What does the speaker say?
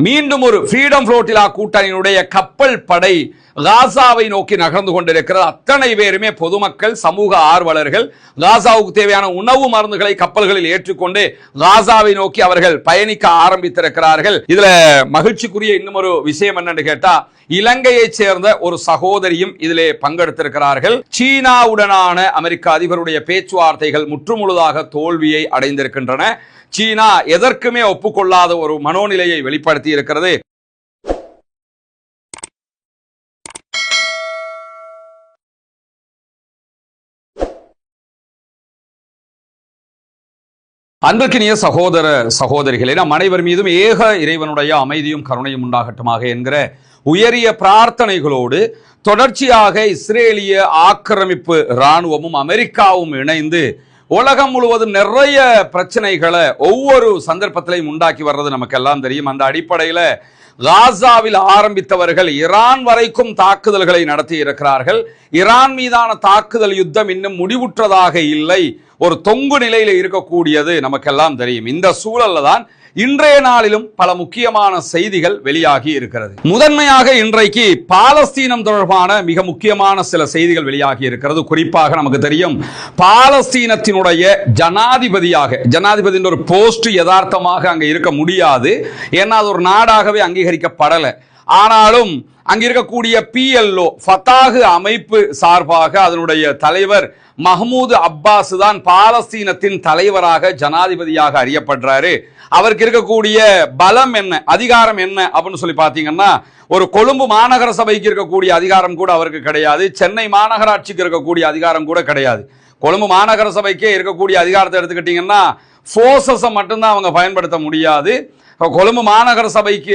மீண்டும் ஒரு freedom flotilla கூட்டணியினுடைய கப்பல் படை காசாவை நோக்கி நகர்ந்து கொண்டிருக்கிறது. அத்தனை பேருமே பொதுமக்கள், சமூக ஆர்வலர்கள். காசாவுக்கு தேவையான உணவு மருந்துகளை கப்பல்களில் ஏற்றுக்கொண்டு காசாவை நோக்கி அவர்கள் பயணிக்க ஆரம்பித்திருக்கிறார்கள். இதுல மகிழ்ச்சிக்குரிய இன்னும் ஒரு விஷயம் என்னன்னு கேட்டா, இலங்கையை சேர்ந்த ஒரு சகோதரியும் இதிலே பங்கெடுத்திருக்கிறார்கள். சீனாவுடனான அமெரிக்க அதிபருடைய பேச்சுவார்த்தைகள் முற்றுமுழுதாக தோல்வியை அடைந்திருக்கின்றன. சீனா எதற்குமே ஒப்புக்கொள்ளாத ஒரு மனோநிலையை வெளிப்படுத்தி இருக்கிறது. அன்பிற்கினிய சகோதர சகோதரிகளே, நம் அனைவர் மீதும் ஏக இறைவனுடைய அமைதியும் கருணையும் உண்டாகட்டுமாக என்கிற உயரிய பிரார்த்தனைகளோடு தொடர்ச்சியாக இஸ்ரேலிய ஆக்கிரமிப்பு இராணுவமும் அமெரிக்காவும் இணைந்து உலகம் முழுவதும் நிறைய பிரச்சனைகளை ஒவ்வொரு சந்தர்ப்பத்திலையும் உண்டாக்கி வர்றது நமக்கெல்லாம் தெரியும். அந்த அடிப்படையில் காசாவில் ஆரம்பித்தவர்கள் ஈரான் வரைக்கும் தாக்குதல்களை நடத்தி இருக்கிறார்கள். ஈரான் மீதான தாக்குதல் யுத்தம் இன்னும் முடிவுற்றதாக இல்லை, ஒரு தொங்கு நிலையில் இருக்கக்கூடியது நமக்கெல்லாம் தெரியும். இந்த சூழல்ல தான் இன்றைய நாளிலும் பல முக்கியமான செய்திகள் வெளியாகி இருக்கிறது. முதன்மையாக இன்றைக்கு பாலஸ்தீனம் தொடர்பான மிக முக்கியமான சில செய்திகள் வெளியாகி இருக்கிறது. குறிப்பாக நமக்கு தெரியும், பாலஸ்தீனத்தினுடைய ஜனாதிபதியின் ஒரு போஸ்ட் யதார்த்தமாக அங்க இருக்க முடியாது, ஏன்னா அது ஒரு நாடாகவே அங்கீகரிக்கப்படலை. ஆனாலும் அங்க இருக்கக்கூடிய PLO ஃபத்தாஹ் அமைப்பு சார்பாக அதனுடைய தலைவர் மஹ்மூத் அப்பாஸ் தான் பாலஸ்தீனத்தின் தலைவராக ஜனாதிபதியாக அறியப்படுறாரு. அவருக்கு இருக்கக்கூடிய பலம் என்ன, அதிகாரம் என்ன அப்படின்னு சொல்லி பார்த்தீங்கன்னா, ஒரு கொழும்பு மாநகர சபைக்கு இருக்கக்கூடிய அதிகாரம் கூட அவருக்கு கிடையாது. சென்னை மாநகராட்சிக்கு இருக்கக்கூடிய அதிகாரம் கூட கிடையாது. கொழும்பு மாநகர சபைக்கே இருக்கக்கூடிய அதிகாரத்தை எடுத்துக்கிட்டீங்கன்னா ஃபோர்ஸஸை மட்டும்தான் அவங்க பயன்படுத்த முடியாது. கொழும்பு மாநகர சபைக்கு